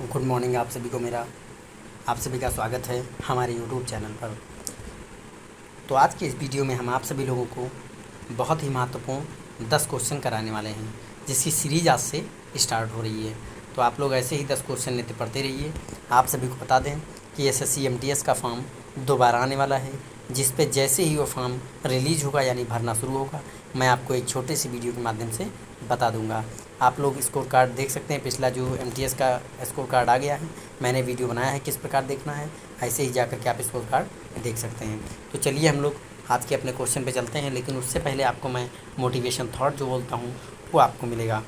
Good morning आप सभी को मेरा आप सभी का स्वागत है हमारे यूट्यूब चैनल पर। तो आज के इस वीडियो में हम आप सभी लोगों को बहुत ही महत्वपूर्ण 10 क्वेश्चन कराने वाले हैं, जिसकी सीरीज आज से स्टार्ट हो रही है। तो आप लोग ऐसे ही 10 क्वेश्चन लेते पढ़ते रहिए। आप सभी को बता दें कि एसएससी एमटीएस का फॉर्म दोबारा आने वाला है, जिस पे जैसे ही वो फॉर्म रिलीज़ होगा यानी भरना शुरू होगा, मैं आपको एक छोटे से वीडियो के माध्यम से बता दूंगा। आप लोग स्कोर कार्ड देख सकते हैं, पिछला जो एमटीएस का स्कोर कार्ड आ गया है, मैंने वीडियो बनाया है किस प्रकार देखना है, ऐसे ही जाकर के आप स्कोर कार्ड देख सकते हैं। तो चलिए हम लोग आज के अपने क्वेश्चन पे चलते हैं, लेकिन उससे पहले आपको मैं मोटिवेशन थॉट जो बोलता हूँ वो आपको मिलेगा।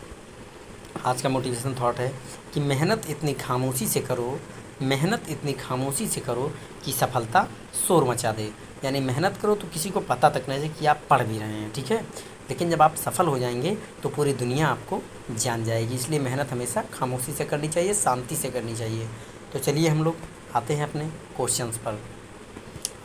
आज का मोटिवेशन थॉट है कि मेहनत इतनी खामोशी से करो, मेहनत इतनी खामोशी से करो कि सफलता शोर मचा दे। यानी मेहनत करो तो किसी को पता तक नहीं कि आप पढ़ भी रहे हैं, ठीक है, लेकिन जब आप सफल हो जाएंगे तो पूरी दुनिया आपको जान जाएगी। इसलिए मेहनत हमेशा खामोशी से करनी चाहिए, शांति से करनी चाहिए। तो चलिए हम लोग आते हैं अपने क्वेश्चंस पर।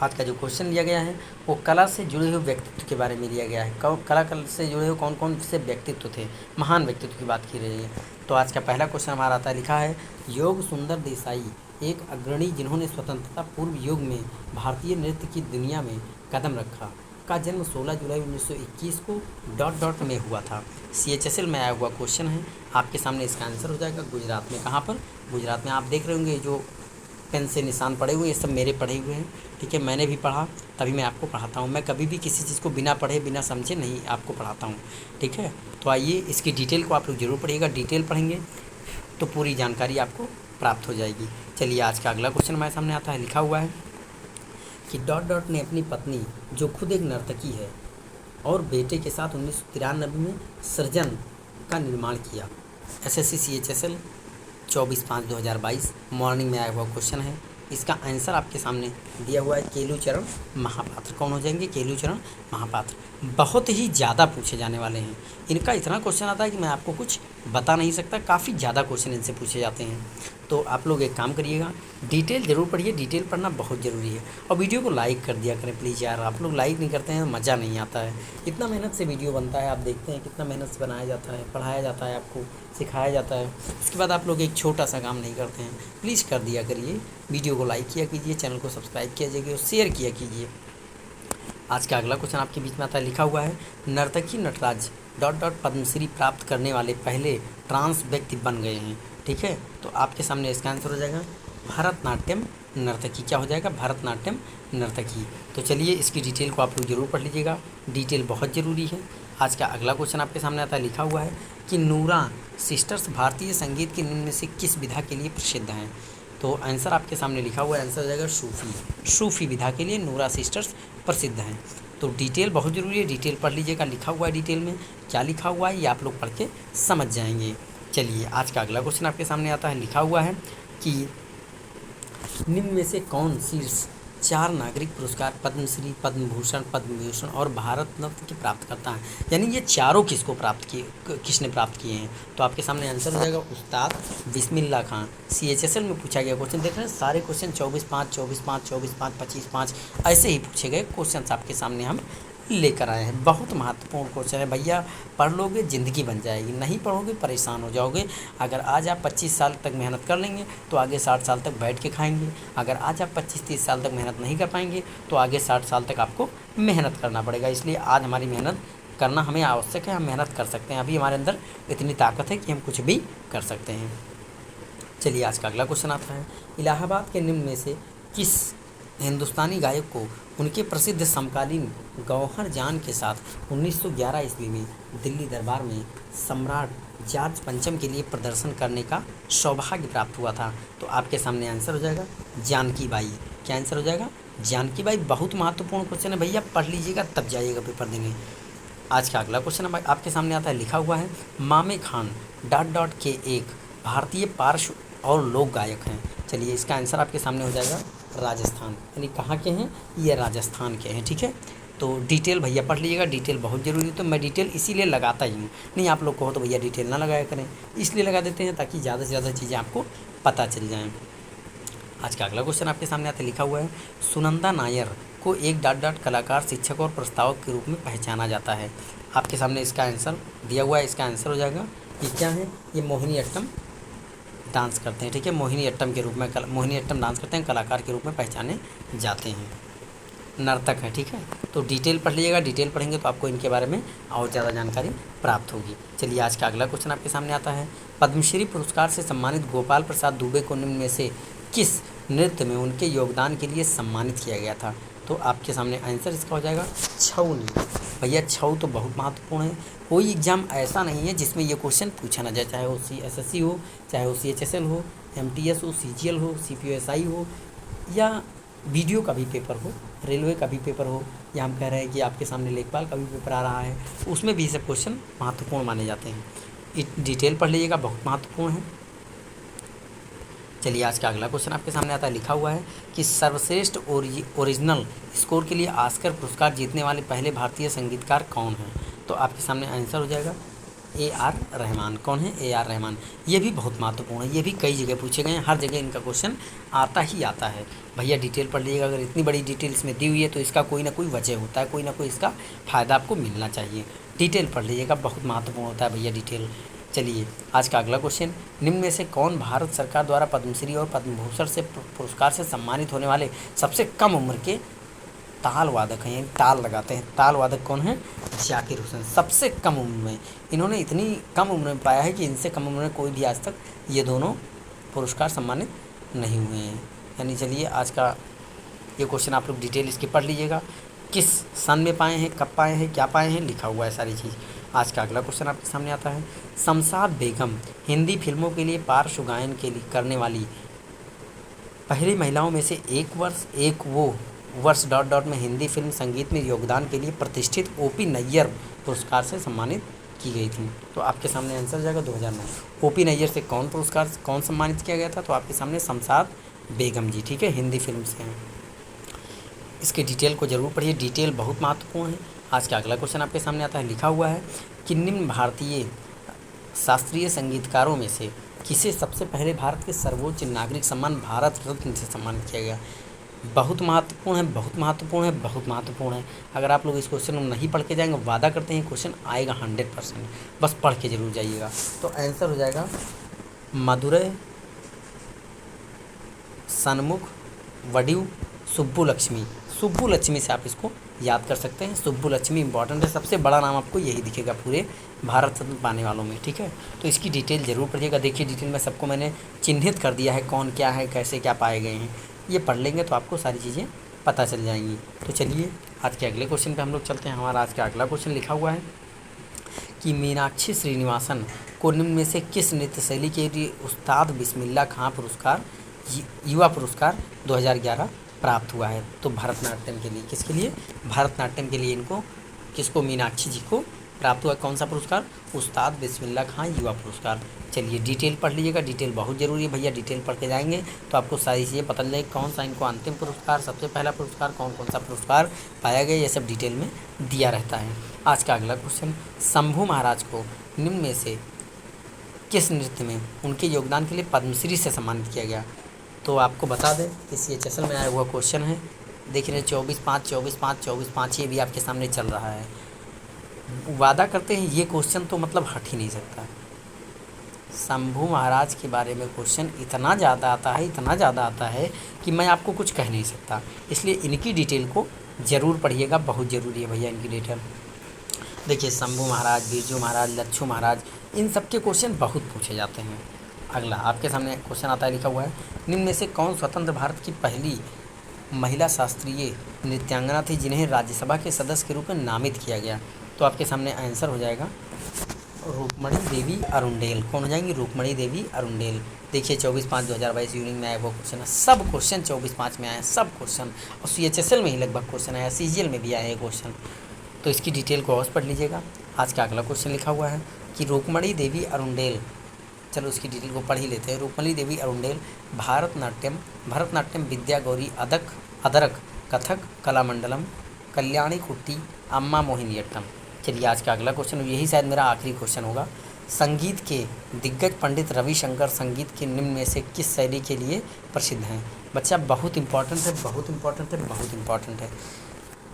आज का जो क्वेश्चन लिया गया है वो कला से जुड़े हुए व्यक्तित्व के बारे में लिया गया है। कला से जुड़े हुए कौन कौन से व्यक्तित्व थे, महान व्यक्तित्व की बात की रही है। तो आज का पहला क्वेश्चन हमारा आता है, लिखा है योग सुंदर देसाई एक अग्रणी जिन्होंने स्वतंत्रता पूर्व युग में भारतीय नृत्य की दुनिया में कदम रखा, का जन्म 16 जुलाई 1921 को डॉट डॉट में हुआ था। CHSL में आया हुआ क्वेश्चन है। आपके सामने इसका आंसर हो जाएगा गुजरात में। कहाँ पर? गुजरात में। आप देख रहे होंगे जो पेन से निशान पड़े हुए, ये सब मेरे पढ़े हुए हैं, ठीक है। मैंने भी पढ़ा, तभी मैं आपको पढ़ाता हूँ। मैं कभी भी किसी चीज़ को बिना पढ़े बिना समझे नहीं आपको पढ़ाता हूँ, ठीक है। तो आइए इसकी डिटेल को आप लोग ज़रूर पढ़िएगा। डिटेल पढ़ेंगे तो पूरी जानकारी आपको प्राप्त हो जाएगी। चलिए आज का अगला क्वेश्चन हमारे सामने आता है। लिखा हुआ है कि डॉट डॉट ने अपनी पत्नी, जो खुद एक नर्तकी है, और बेटे के साथ 1993 में सृजन का निर्माण किया। SSC CHSL 24/5/2022 मॉर्निंग में आया हुआ क्वेश्चन है। इसका आंसर आपके सामने दिया हुआ है, केलूचरण महापात्र। कौन हो जाएंगे? केलूचरण महापात्र। बहुत ही ज़्यादा पूछे जाने वाले हैं। इनका इतना क्वेश्चन आता है कि मैं आपको कुछ बता नहीं सकता, काफ़ी ज़्यादा क्वेश्चन इनसे पूछे जाते हैं। तो आप लोग एक काम करिएगा, डिटेल ज़रूर पढ़िए, डिटेल पढ़ना बहुत ज़रूरी है। और वीडियो को लाइक कर दिया करें प्लीज़ यार। आप लोग लाइक नहीं करते हैं, मज़ा नहीं आता है। इतना मेहनत से वीडियो बनता है, आप देखते हैं कितना मेहनत से बनाया जाता है, पढ़ाया जाता है, आपको सिखाया जाता है। उसके बाद आप लोग एक छोटा सा काम नहीं करते हैं। प्लीज़ कर दिया करिए, वीडियो को लाइक किया कीजिए, चैनल को सब्सक्राइब किया जाइए और शेयर किया कीजिए। आज का अगला क्वेश्चन आपके बीच में आता है। लिखा हुआ है नर्तकी नटराज डॉट डॉट पद्मश्री प्राप्त करने वाले पहले ट्रांस व्यक्ति बन गए हैं, ठीक है। तो आपके सामने इसका आंसर हो जाएगा भरतनाट्यम नर्तकी। क्या हो जाएगा? भरतनाट्यम नर्तकी। तो चलिए इसकी डिटेल को आप लोग ज़रूर पढ़ लीजिएगा, डिटेल बहुत ज़रूरी है। आज का अगला क्वेश्चन आपके सामने आता है। लिखा हुआ है कि नूरा सिस्टर्स भारतीय संगीत के निम्न में से किस विधा के लिए प्रसिद्ध हैं। तो आंसर आपके सामने लिखा हुआ है, आंसर हो जाएगा सूफ़ी। सूफ़ी विधा के लिए नूरा सिस्टर्स प्रसिद्ध हैं। तो डिटेल बहुत ज़रूरी है, डिटेल पढ़ लीजिएगा। लिखा हुआ है डिटेल में, क्या लिखा हुआ है ये आप लोग पढ़ के समझ जाएंगे। चलिए आज का अगला क्वेश्चन आपके सामने आता है। लिखा हुआ है कि निम्न में से कौन शीर्ष 4 नागरिक पुरस्कार पद्मश्री, पद्म भूषण, पद्म विभूषण और भारत रत्न के प्राप्त करता है। यानी ये चारों किसको प्राप्त किए, किसने प्राप्त किए हैं। तो आपके सामने आंसर हो जाएगा उस्ताद बिस्मिल्लाह खां। CHSL में पूछा गया क्वेश्चन, देख रहे हैं सारे क्वेश्चन 24/5, 24/5, 24/5, 25/5 ऐसे ही पूछे गए क्वेश्चन आपके सामने हम लेकर आए हैं। बहुत महत्वपूर्ण क्वेश्चन है भैया, पढ़ लोगे ज़िंदगी बन जाएगी, नहीं पढ़ोगे परेशान हो जाओगे। अगर आज आप 25 साल तक मेहनत कर लेंगे तो आगे 60 साल तक बैठ के खाएंगे। अगर आज आप 25-30 साल तक मेहनत नहीं कर पाएंगे तो आगे 60 साल तक आपको मेहनत करना पड़ेगा। इसलिए आज हमारी मेहनत करना हमें आवश्यक है, हम मेहनत कर सकते हैं। अभी हमारे अंदर इतनी ताकत है कि हम कुछ भी कर सकते हैं। चलिए आज का अगला क्वेश्चन आता है। इलाहाबाद के निम्न में से किस हिंदुस्तानी गायक को उनके प्रसिद्ध समकालीन गौहर जान के साथ 1911 ईस्वी में दिल्ली दरबार में सम्राट जॉर्ज पंचम के लिए प्रदर्शन करने का सौभाग्य प्राप्त हुआ था। तो आपके सामने आंसर हो जाएगा जानकी बाई। क्या आंसर हो जाएगा? जानकी बाई। बहुत महत्वपूर्ण क्वेश्चन है भैया, पढ़ लीजिएगा तब जाइएगा पेपर देने। आज का अगला क्वेश्चन आपके सामने आता है। लिखा हुआ है मामे खान डॉट डॉट के एक भारतीय पार्श्व और लोक गायक हैं। चलिए इसका आंसर आपके सामने हो जाएगा राजस्थान। यानी कहाँ के हैं? ये राजस्थान के हैं, ठीक है। तो डिटेल भैया पढ़ लीजिएगा, डिटेल बहुत ज़रूरी है। तो मैं डिटेल इसीलिए लगाता ही हूँ, नहीं आप लोग कहो तो भैया डिटेल ना लगाया करें, इसलिए लगा देते हैं ताकि ज़्यादा से ज़्यादा चीज़ें आपको पता चल जाएँ। आज का अगला क्वेश्चन आपके सामने आता है। लिखा हुआ है सुनंदा नायर को एक डॉट डॉट कलाकार, शिक्षक और प्रस्तावक के रूप में पहचाना जाता है। आपके सामने इसका आंसर दिया हुआ है, इसका आंसर हो जाएगा ये क्या है? ये मोहिनी अट्टम डांस करते हैं, ठीक है। मोहिनी अट्टम के रूप में मोहिनी अट्टम डांस करते हैं, कलाकार के रूप में पहचाने जाते हैं, नर्तक हैं, ठीक है। तो डिटेल पढ़ लीजिएगा, डिटेल पढ़ेंगे तो आपको इनके बारे में और ज़्यादा जानकारी प्राप्त होगी। चलिए आज का अगला क्वेश्चन आपके सामने आता है। पद्मश्री पुरस्कार से सम्मानित गोपाल प्रसाद दुबे को निम्न में से किस नृत्य में उनके योगदान के लिए सम्मानित किया गया था? तो आपके सामने आंसर इसका हो जाएगा छऊ नृत्य। भैया छऊ तो बहुत महत्वपूर्ण है, कोई एग्जाम ऐसा नहीं है जिसमें ये क्वेश्चन पूछा ना जाए, चाहे वो CSSC हो, चाहे वो CHSL हो, MTS हो, CGL हो, CPSI हो, या वीडियो का भी पेपर हो, रेलवे का भी पेपर हो, या हम कह रहे हैं कि आपके सामने लेखपाल का भी पेपर आ रहा है, उसमें भी ये सब क्वेश्चन महत्वपूर्ण माने जाते हैं। डिटेल पढ़ लीजिएगा, बहुत महत्वपूर्ण है। चलिए आज का अगला क्वेश्चन आपके सामने आता है, लिखा हुआ है कि सर्वश्रेष्ठ ओरिजिनल स्कोर के लिए ऑस्कर पुरस्कार जीतने वाले पहले भारतीय संगीतकार कौन हैं? तो आपके सामने आंसर हो जाएगा AR रहमान। कौन है? AR रहमान। ये भी बहुत महत्वपूर्ण है, ये भी कई जगह पूछे गए हैं, हर जगह इनका क्वेश्चन आता ही आता है। भैया डिटेल पढ़ लीजिएगा, अगर इतनी बड़ी डिटेल इसमें दी हुई है तो इसका कोई ना कोई वजह होता है, कोई ना कोई इसका फ़ायदा आपको मिलना चाहिए। डिटेल पढ़ लीजिएगा, बहुत महत्वपूर्ण होता है भैया डिटेल। चलिए आज का अगला क्वेश्चन, निम्न में से कौन भारत सरकार द्वारा पद्मश्री और पद्म भूषण से पुरस्कार से सम्मानित होने वाले सबसे कम उम्र के ताल वादक हैं, यानी ताल लगाते हैं, ताल वादक कौन है? जाकिर हुसैन। सबसे कम उम्र में इन्होंने इतनी कम उम्र में पाया है कि इनसे कम उम्र में कोई भी आज तक ये दोनों पुरस्कार सम्मानित नहीं हुए हैं। यानी चलिए आज का ये क्वेश्चन आप लोग डिटेल इसकी पढ़ लीजिएगा, किस सन में पाए हैं, कब पाए हैं, क्या पाए हैं, लिखा हुआ है सारी चीज़। आज का अगला क्वेश्चन आपके सामने आता है, शमशाद बेगम हिंदी फिल्मों के लिए पार्श्व गायन के लिए करने वाली पहली महिलाओं में से एक वो वर्ष में हिंदी फिल्म संगीत में योगदान के लिए प्रतिष्ठित OP नैयर पुरस्कार से सम्मानित की गई थी। तो आपके सामने आंसर जाएगा 2009। OP नैयर से कौन सम्मानित किया गया था? तो आपके सामने शमशाद बेगम जी, ठीक है, हिंदी फिल्म से हैं। इसके डिटेल को जरूर पढ़िए, डिटेल बहुत महत्वपूर्ण है। आज का अगला क्वेश्चन आपके सामने आता है, लिखा हुआ है कि निम्न भारतीय शास्त्रीय संगीतकारों में से किसे सबसे पहले भारत के सर्वोच्च नागरिक सम्मान भारत रत्न से सम्मानित किया गया? बहुत महत्वपूर्ण है, बहुत महत्वपूर्ण है, बहुत महत्वपूर्ण है। अगर आप लोग इस क्वेश्चन को नहीं पढ़ के जाएंगे, वादा करते हैं क्वेश्चन आएगा 100%, बस पढ़ के जरूर जाइएगा। तो आंसर हो जाएगा मदुरै सन्मुख वड्यू सुब्बुलक्ष्मी। सुब्बुलक्ष्मी से आप इसको याद कर सकते हैं। सुब्बुलक्ष्मी इंपॉर्टेंट है, सबसे बड़ा नाम आपको यही दिखेगा पूरे भारत रत्न पाने वालों में, ठीक है। तो इसकी डिटेल जरूर पढ़िएगा। देखिए डिटेल में सबको मैंने चिन्हित कर दिया है, कौन क्या है, कैसे क्या पाए गए हैं। ये पढ़ लेंगे तो आपको सारी चीज़ें पता चल जाएंगी। तो चलिए आज के अगले क्वेश्चन पे हम लोग चलते हैं। हमारा आज का अगला क्वेश्चन लिखा हुआ है कि मीनाक्षी श्रीनिवासन को निम्न में से किस नृत्य शैली के लिए उस्ताद बिस्मिल्लाह खां पुरस्कार युवा पुरस्कार 2011 प्राप्त हुआ है? तो भरतनाट्यम के लिए, किसके लिए? भरतनाट्यम के लिए इनको, किसको? मीनाक्षी जी को प्राप्त हुआ कौन सा पुरस्कार? उस्ताद बिस्मिल्लाह खां युवा पुरस्कार। चलिए डिटेल पढ़ लीजिएगा, डिटेल बहुत ज़रूरी है भैया, डिटेल पढ़ के जाएंगे तो आपको सारी चीज़ें पता चल जाएगी, कौन सा इनको अंतिम पुरस्कार, सबसे पहला पुरस्कार, कौन कौन सा पुरस्कार पाया गया, ये सब डिटेल में दिया रहता है। आज का अगला क्वेश्चन, शंभू महाराज को निम्न में से किस नृत्य में उनके योगदान के लिए पद्मश्री से सम्मानित किया गया? तो आपको बता दें कि CHSL में आया हुआ क्वेश्चन है, देख रहे हैं 24/5 ये भी आपके सामने चल रहा है। वादा करते हैं ये क्वेश्चन तो मतलब हट ही नहीं सकता। शंभू महाराज के बारे में क्वेश्चन इतना ज़्यादा आता है, इतना ज़्यादा आता है कि मैं आपको कुछ कह नहीं सकता, इसलिए इनकी डिटेल को ज़रूर पढ़िएगा, बहुत ज़रूरी है भैया इनकी डिटेल। देखिए शंभू महाराज, बिरजू महाराज, लच्छू महाराज, इन सब के क्वेश्चन बहुत पूछे जाते हैं। अगला आपके सामने क्वेश्चन आता है, लिखा हुआ है, निम्न में से कौन स्वतंत्र भारत की पहली महिला शास्त्रीय नृत्यांगना थी जिन्हें राज्यसभा के सदस्य के रूप में नामित किया गया? तो आपके सामने आंसर हो जाएगा रूपमणि देवी अरुंडेल। कौन हो जाएंगी? रूपमणि देवी अरुंडेल। देखिए 24/5/2022 यूनिट में आया वो क्वेश्चन है, सब क्वेश्चन 24/5 में आए, सब क्वेश्चन, और CHSL में ही लगभग क्वेश्चन आया, CGL में भी आया है क्वेश्चन। तो इसकी डिटेल को और पढ़ लीजिएगा। आज का अगला क्वेश्चन लिखा हुआ है कि रूपमणि देवी अरुंडेल, चलो उसकी डिटेल को पढ़ ही लेते हैं। रूपमणि देवी अरुंडेल भरतनाट्यम विद्या गौरी अदरक कथक कलामंडलम कल्याणी कुट्टी अम्मा मोहिनीअट्टम। चलिए आज का अगला क्वेश्चन, यही शायद मेरा आखिरी क्वेश्चन होगा। संगीत के दिग्गज पंडित रविशंकर संगीत के निम्न में से किस शैली के लिए प्रसिद्ध हैं? बच्चा बहुत इंपॉर्टेंट है, बहुत इंपॉर्टेंट है, बहुत इंपॉर्टेंट है।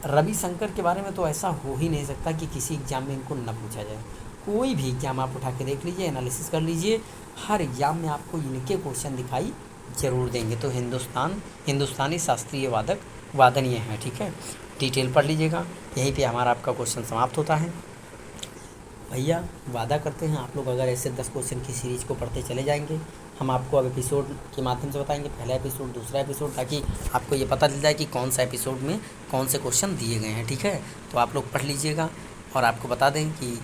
रविशंकर के बारे में तो ऐसा हो ही नहीं सकता कि किसी एग्जाम में इनको न पूछा जाए। कोई भी एग्ज़ाम आप उठा के देख लीजिए, एनालिसिस कर लीजिए, हर एग्ज़ाम में आपको इनके क्वेश्चन दिखाई ज़रूर देंगे। तो हिंदुस्तानी शास्त्रीय वादन ये है, ठीक है। डिटेल पढ़ लीजिएगा। यहीं पे हमारा आपका क्वेश्चन समाप्त होता है। भैया वादा करते हैं आप लोग अगर ऐसे 10 क्वेश्चन की सीरीज़ को पढ़ते चले जाएंगे, हम आपको अब एपिसोड के माध्यम से बताएंगे, पहला एपिसोड, दूसरा एपिसोड, ताकि आपको ये पता चल जाए कि कौन सा एपिसोड में कौन से क्वेश्चन दिए गए हैं, ठीक है। तो आप लोग पढ़ लीजिएगा। और आपको बता दें कि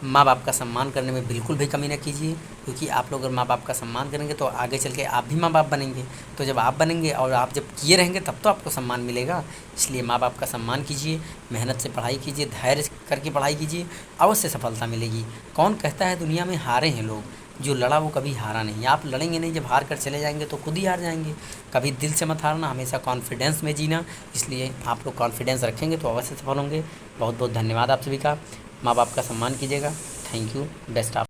माँ बाप का सम्मान करने में बिल्कुल भी कमी न कीजिए, क्योंकि आप लोग अगर माँ बाप का सम्मान करेंगे तो आगे चल के आप भी माँ बाप बनेंगे। तो जब आप बनेंगे और आप जब किए रहेंगे तब तो आपको सम्मान मिलेगा। इसलिए माँ बाप का सम्मान कीजिए, मेहनत से पढ़ाई कीजिए, धैर्य करके पढ़ाई कीजिए, अवश्य सफलता मिलेगी। कौन कहता है दुनिया में हारे हैं लोग, जो लड़ा वो कभी हारा नहीं। आप लड़ेंगे नहीं, जब हार कर चले जाएंगे तो खुद ही हार जाएंगे। कभी दिल से मत हारना, हमेशा कॉन्फिडेंस में जीना। इसलिए आप लोग कॉन्फिडेंस रखेंगे तो अवश्य सफल होंगे। बहुत बहुत धन्यवाद आप सभी का। माँ बाप का सम्मान कीजिएगा। Thank you. Best of